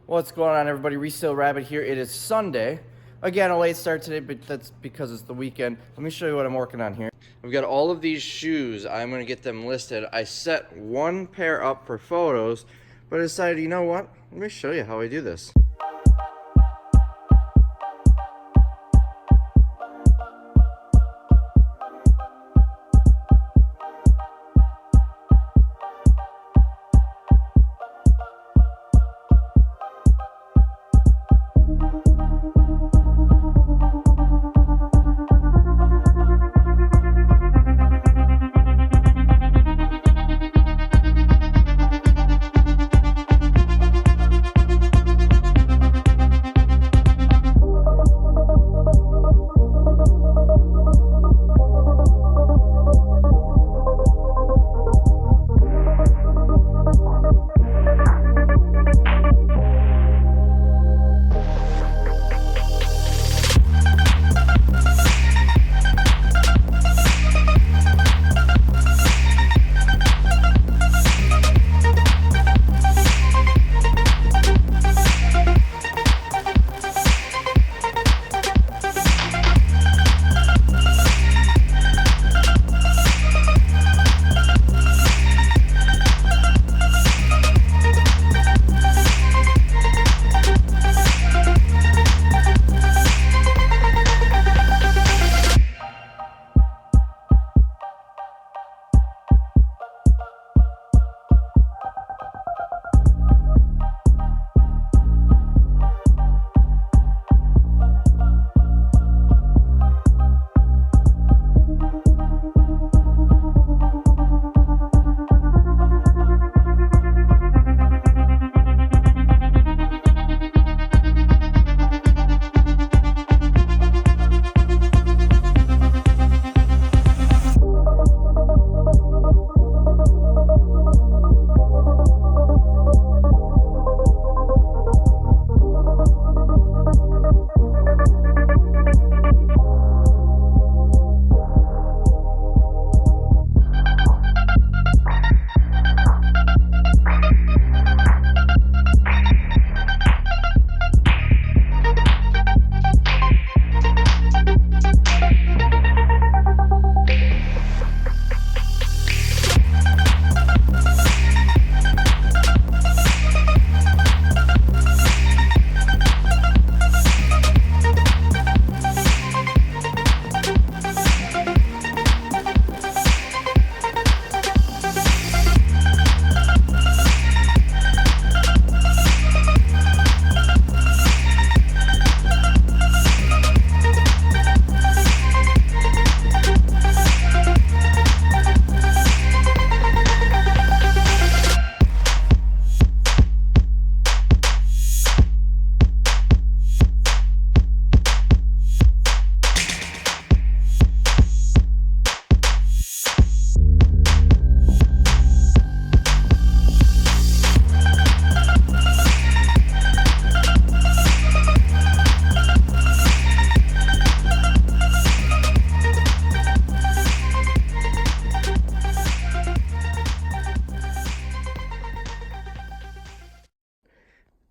What's going on, everybody? Resale Rabbit here. It is Sunday. Again, a late start today, but that's because it's the weekend. Let me show you what I'm working on here. We've got all of these shoes. I'm going to get them listed. I set one pair up for photos, but I decided, you know what? Let me show you how I do this.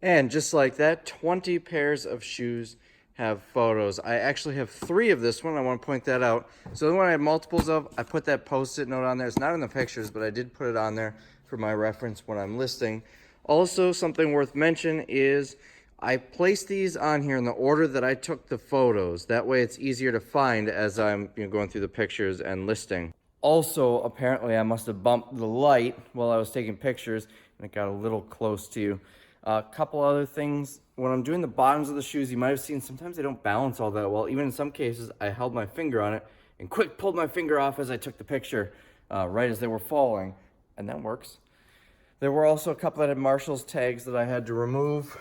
And just like that, 20 pairs of shoes have photos. I actually have 3 of this one. I want to point that out. So the one I have multiples of, I put that post-it note on there. It's not in the pictures, but I did put it on there for my reference when I'm listing. Also, something worth mentioning is I placed these on here in the order that I took the photos. That way it's easier to find as I'm going through the pictures and listing. Also, apparently I must have bumped the light while I was taking pictures and it got a little close to you. A couple other things, when I'm doing the bottoms of the shoes, you might have seen sometimes they don't balance all that well. Even in some cases, I held my finger on it and quick pulled my finger off as I took the picture, right as they were falling, and that works. There were also a couple that had Marshall's tags that I had to remove.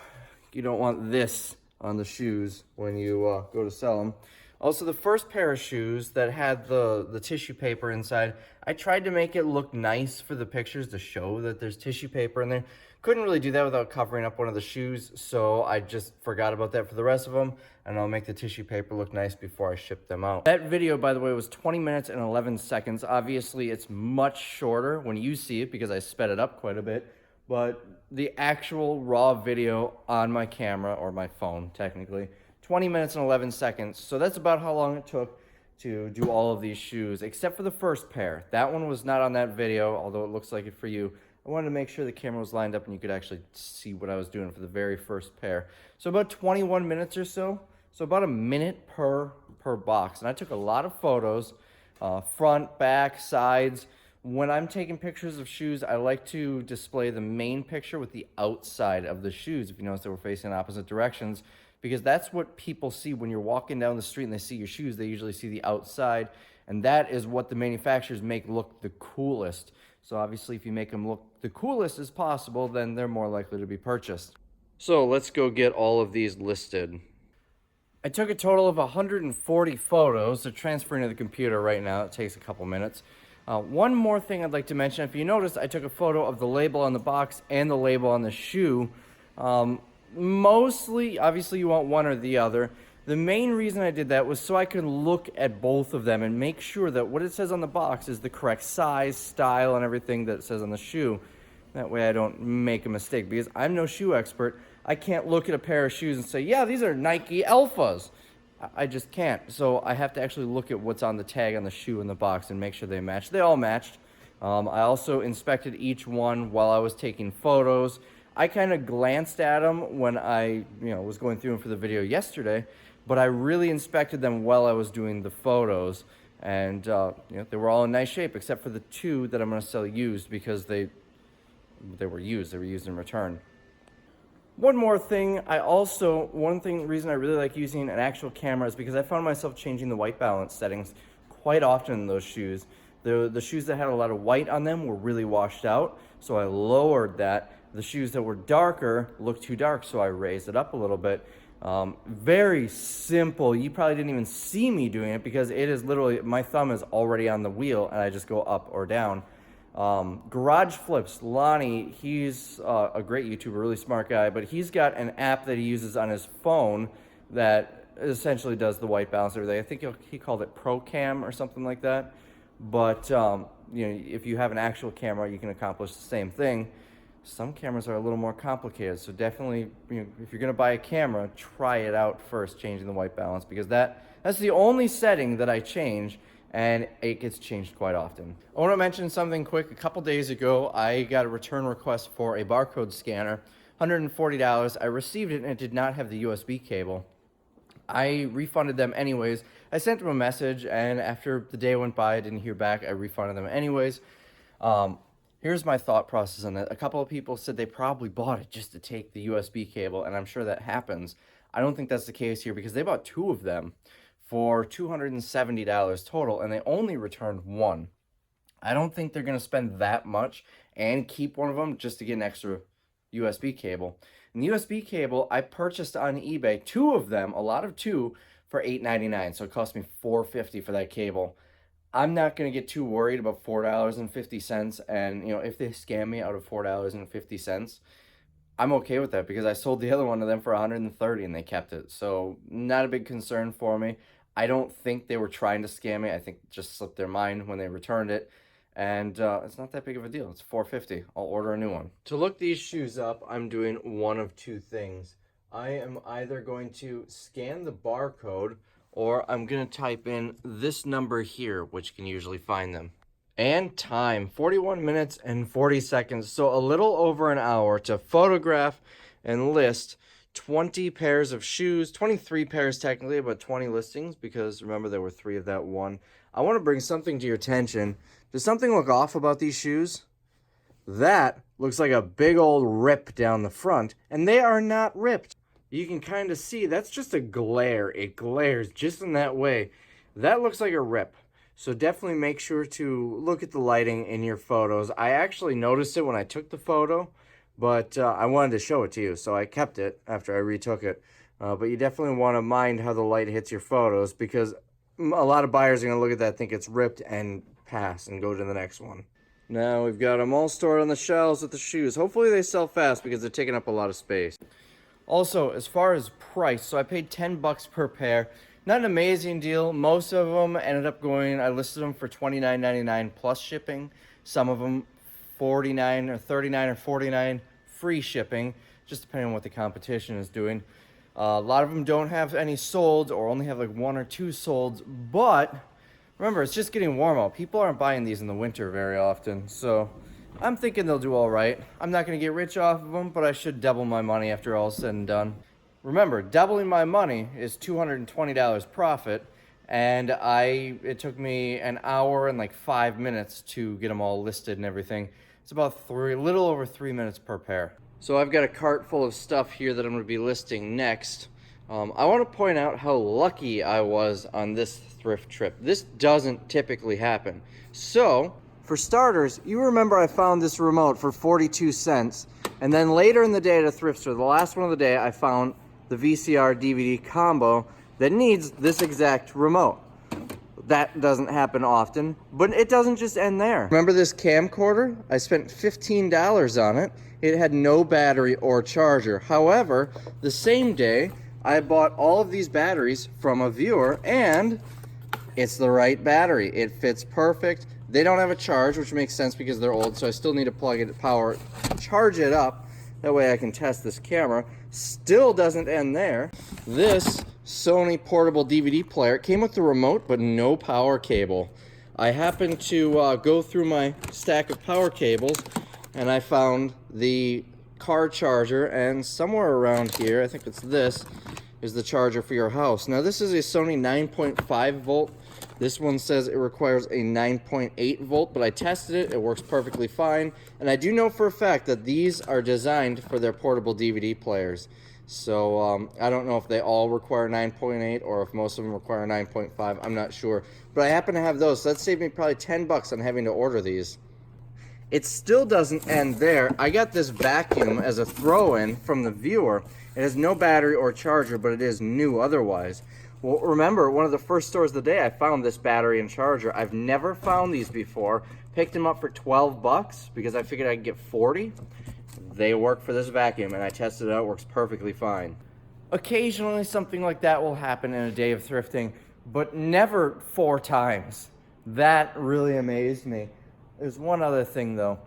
You don't want this on the shoes when you go to sell them. Also, the first pair of shoes that had the tissue paper inside, I tried to make it look nice for the pictures to show that there's tissue paper in there. Couldn't really do that without covering up one of the shoes, so I just forgot about that for the rest of them, and I'll make the tissue paper look nice before I ship them out. That video, by the way, was 20 minutes and 11 seconds. Obviously, it's much shorter when you see it because I sped it up quite a bit, but the actual raw video on my camera, or my phone technically, 20 minutes and 11 seconds. So that's about how long it took to do all of these shoes, except for the first pair. That one was not on that video, although it looks like it for you. I wanted to make sure the camera was lined up and you could actually see what I was doing for the very first pair. So about 21 minutes or so. So about a minute per box. And I took a lot of photos, front, back, sides. When I'm taking pictures of shoes, I like to display the main picture with the outside of the shoes. If you notice, they were facing in opposite directions, because that's what people see when you're walking down the street and they see your shoes. They usually see the outside, and that is what the manufacturers make look the coolest. So obviously, if you make them look the coolest as possible, then they're more likely to be purchased. So let's go get all of these listed. I took a total of 140 photos. They're transferring to the computer right now. It takes a couple minutes. One more thing I'd like to mention. If you notice, I took a photo of the label on the box and the label on the shoe. Mostly, obviously, you want one or the other. The main reason I did that was so I could look at both of them and make sure that what it says on the box is the correct size, style, and everything that it says on the shoe. That way I don't make a mistake, because I'm no shoe expert. I can't look at a pair of shoes and say, yeah, these are Nike Alphas. I just can't. So I have to actually look at what's on the tag on the shoe in the box and make sure they match. They all matched. I also inspected each one while I was taking photos. I kind of glanced at them when I was going through them for the video yesterday, but I really inspected them while I was doing the photos. And they were all in nice shape, except for the two that I'm going to sell used, because they were used. They were used in return. One more thing, the reason I really like using an actual camera is because I found myself changing the white balance settings quite often in those shoes. The shoes that had a lot of white on them were really washed out, so I lowered that. The shoes that were darker looked too dark, so I raised it up a little bit. Very simple. You probably didn't even see me doing it, because it is literally, my thumb is already on the wheel and I just go up or down. Garage Flips, Lonnie, he's a great YouTuber, really smart guy, but he's got an app that he uses on his phone that essentially does the white balance and everything. I think he called it ProCam or something like that. But if you have an actual camera, you can accomplish the same thing. Some cameras are a little more complicated, so definitely, if you're going to buy a camera, try it out first, changing the white balance, because that's the only setting that I change, and it gets changed quite often. I want to mention something quick. A couple days ago, I got a return request for a barcode scanner, $140. I received it, and it did not have the USB cable. I refunded them anyways. I sent them a message, and after the day went by, I didn't hear back. I refunded them anyways. Here's my thought process on it. A couple of people said they probably bought it just to take the USB cable, and I'm sure that happens. I don't think that's the case here, because they bought two of them for $270 total, and they only returned one. I don't think they're going to spend that much and keep one of them just to get an extra USB cable. And the USB cable, I purchased on eBay, two of them, a lot of two, for $8.99. So it cost me $4.50 for that cable. I'm not going to get too worried about $4.50. And, if they scam me out of $4.50, I'm okay with that, because I sold the other one to them for $130 and they kept it. So not a big concern for me. I don't think they were trying to scam me. I think it just slipped their mind when they returned it. And it's not that big of a deal. It's $4.50. I'll order a new one. To look these shoes up, I'm doing one of two things. I am either going to scan the barcode, or I'm going to type in this number here, which can usually find them. And time, 41 minutes and 40 seconds. So a little over an hour to photograph and list 20 pairs of shoes, 23 pairs technically, but 20 listings, because remember, there were 3 of that one. I want to bring something to your attention. Does something look off about these shoes? That looks like a big old rip down the front, and they are not ripped. You can kind of see that's just a glare. It glares just in that way. That looks like a rip. So definitely make sure to look at the lighting in your photos. I actually noticed it when I took the photo, but I wanted to show it to you, so I kept it after I retook it. But you definitely want to mind how the light hits your photos, because a lot of buyers are going to look at that, think it's ripped, and pass and go to the next one. Now we've got them all stored on the shelves with the shoes. Hopefully they sell fast, because they're taking up a lot of space. Also, as far as price, so I paid $10 per pair. Not an amazing deal. Most of them ended up going, I listed them for $29.99 plus shipping. Some of them $49 or $39 or $49 free shipping, just depending on what the competition is doing. A lot of them don't have any sold or only have like 1 or 2 sold, but remember, it's just getting warm out. People aren't buying these in the winter very often, so I'm thinking they'll do all right. I'm not going to get rich off of them, but I should double my money after all is said and done. Remember, doubling my money is $220 profit, and it took me an hour and like 5 minutes to get them all listed and everything. It's about a little over 3 minutes per pair. So I've got a cart full of stuff here that I'm going to be listing next. I want to point out how lucky I was on this thrift trip. This doesn't typically happen. So, for starters, you remember I found this remote for 42 cents, and then later in the day at a thrift store, the last one of the day, I found the VCR DVD combo that needs this exact remote. That doesn't happen often, but it doesn't just end there. Remember this camcorder? I spent $15 on it. It had no battery or charger. However, the same day, I bought all of these batteries from a viewer, and it's the right battery. It fits perfect. They don't have a charge, which makes sense because they're old, so I still need to plug it, charge it up. That way I can test this camera. Still doesn't end there. This Sony portable DVD player came with the remote, but no power cable. I happened to go through my stack of power cables, and I found the car charger, and somewhere around here, I think it's this, is the charger for your house. Now this is a Sony 9.5 volt. This one says it requires a 9.8 volt, but I tested it. It works perfectly fine. And I do know for a fact that these are designed for their portable DVD players. So I don't know if they all require 9.8 or if most of them require 9.5. I'm not sure. But I happen to have those, so that saved me probably 10 bucks on having to order these. It still doesn't end there. I got this vacuum as a throw-in from the viewer. It has no battery or charger, but it is new otherwise. Well, remember, one of the first stores of the day, I found this battery and charger. I've never found these before. Picked them up for 12 bucks because I figured I'd get 40. They work for this vacuum, and I tested it out. It works perfectly fine. Occasionally, something like that will happen in a day of thrifting, but never 4 times. That really amazed me. There's one other thing, though.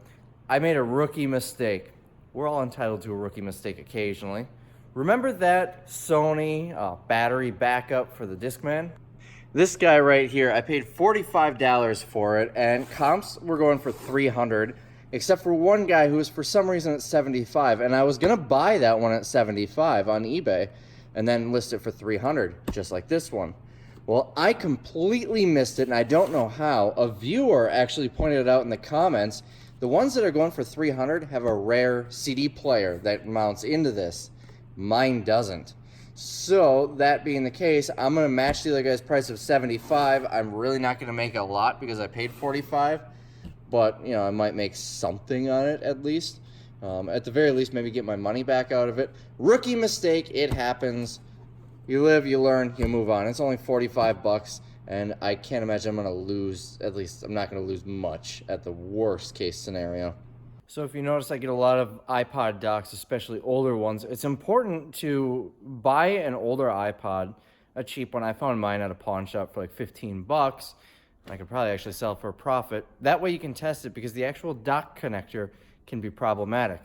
I made a rookie mistake. We're all entitled to a rookie mistake occasionally. Remember that Sony battery backup for the Discman? This guy right here, I paid $45 for it, and comps were going for $300, except for one guy who was for some reason at $75, and I was gonna buy that one at $75 on eBay, and then list it for $300, just like this one. Well, I completely missed it, and I don't know how. A viewer actually pointed it out in the comments. The ones that are going for $300 have a rare CD player that mounts into this. Mine doesn't. So, that being the case, I'm going to match the other guy's price of $75. I'm really not going to make a lot because I paid $45. But, you know, I might make something on it at least. At the very least, maybe get my money back out of it. Rookie mistake, it happens. You live, you learn, you move on. It's only 45 bucks, and I can't imagine I'm going to lose, at least I'm not going to lose much at the worst case scenario. So if you notice, I get a lot of iPod docks, especially older ones. It's important to buy an older iPod, a cheap one. I found mine at a pawn shop for like 15 bucks. I could probably actually sell it for a profit. That way you can test it because the actual dock connector can be problematic.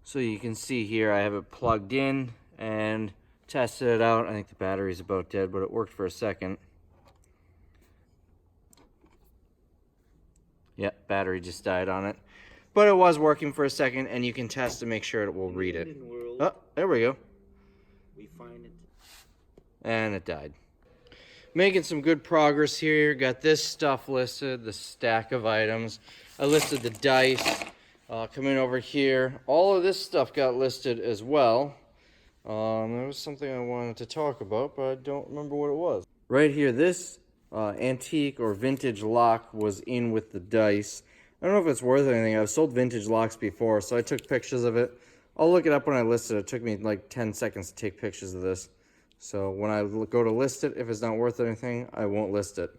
So you can see here I have it plugged in and tested it out. I think the battery's about dead, but it worked for a second. Yep, battery just died on it. But it was working for a second, and you can test to make sure it will read it. Oh, there we go. We find it. And it died. Making some good progress here. Got this stuff listed, the stack of items. I listed the dice. Coming over here, all of this stuff got listed as well. There was something I wanted to talk about, but I don't remember what it was. Right here, this antique or vintage lock was in with the dice. I don't know if it's worth anything. I've sold vintage locks before, so I took pictures of it. I'll look it up when I list it. It took me like 10 seconds to take pictures of this. So when I go to list it, if it's not worth anything, I won't list it.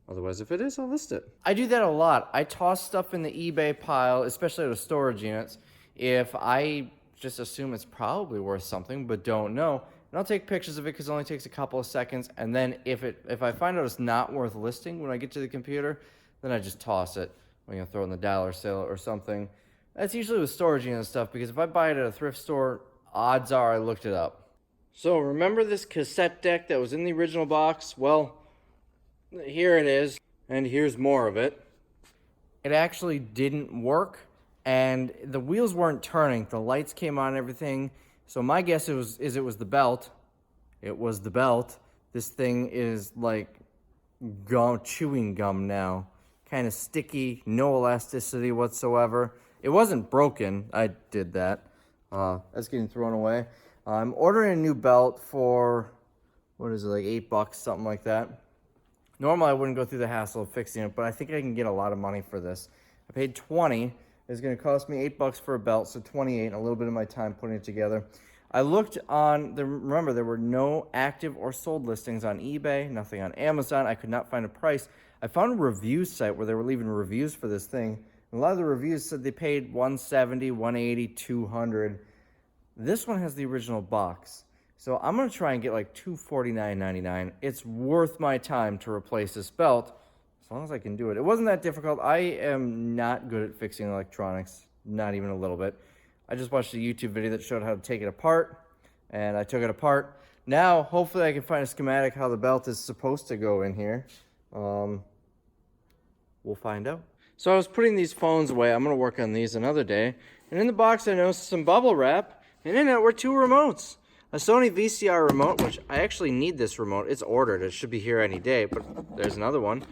Otherwise, if it is, I'll list it. I do that a lot. I toss stuff in the eBay pile, especially at the storage units, if I just assume it's probably worth something, but don't know. And I'll take pictures of it because it only takes a couple of seconds. And then if I find out it's not worth listing when I get to the computer, then I just toss it. I'm going to throw it in the dollar sale or something. That's usually with storage and stuff, because if I buy it at a thrift store, odds are I looked it up. So remember this cassette deck that was in the original box? Well, here it is, and here's more of it. It actually didn't work, and the wheels weren't turning. The lights came on and everything. So my guess is it was the belt. It was the belt. This thing is like chewing gum now. Kind of sticky, no elasticity whatsoever. It wasn't broken. I did that. That's getting thrown away. I'm ordering a new belt for, what is it, like $8, something like that. Normally I wouldn't go through the hassle of fixing it, but I think I can get a lot of money for this. I paid $20. It's going to cost me $8 for a belt, so $28, and a little bit of my time putting it together. I looked on remember, there were no active or sold listings on eBay, nothing on Amazon. I could not find a price. I found a review site where they were leaving reviews for this thing. And a lot of the reviews said they paid $170, $180, $200. This one has the original box. So I'm going to try and get like $249.99. It's worth my time to replace this belt, as long as I can do it. It wasn't that difficult. I am not good at fixing electronics, not even a little bit. I just watched a YouTube video that showed how to take it apart, and I took it apart. Now, hopefully I can find a schematic how the belt is supposed to go in here. We'll find out. So I was putting these phones away. I'm going to work on these another day. And in the box I noticed some bubble wrap, and in it were two remotes. A Sony VCR remote, which I actually need this remote. It's ordered. It should be here any day, but there's another one.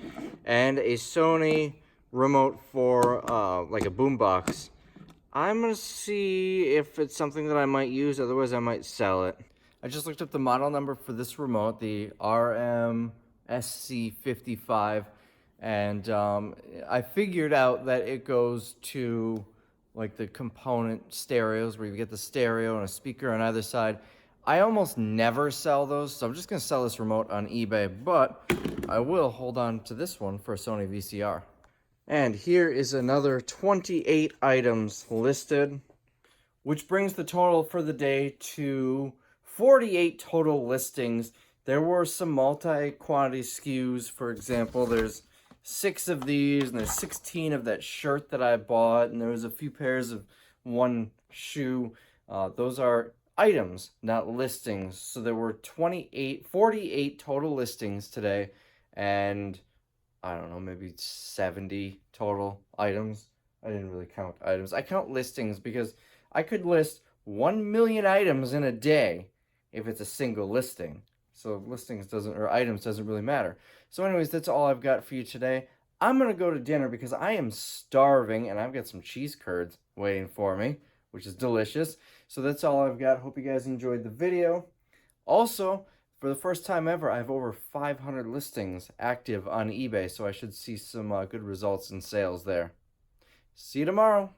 And a Sony remote for like a boombox. I'm going to see if it's something that I might use. Otherwise, I might sell it. I just looked up the model number for this remote, the RMSC55. And I figured out that it goes to like the component stereos where you get the stereo and a speaker on either side. I almost never sell those, so I'm just going to sell this remote on eBay, but I will hold on to this one for a Sony VCR. And here is another 28 items listed, which brings the total for the day to 48 total listings. There were some multi-quantity SKUs. For example, there's 6 of these, and there's 16 of that shirt that I bought, and there was a few pairs of one shoe. Those are items, not listings. So there were 48 total listings today, and I don't know, maybe 70 total items. I didn't really count items. I count listings because I could list 1 million items in a day if it's a single listing. So items doesn't really matter. So anyways, that's all I've got for you today. I'm going to go to dinner because I am starving, and I've got some cheese curds waiting for me, which is delicious. So that's all I've got. Hope you guys enjoyed the video. Also, for the first time ever, I have over 500 listings active on eBay, so I should see some good results in sales there. See you tomorrow.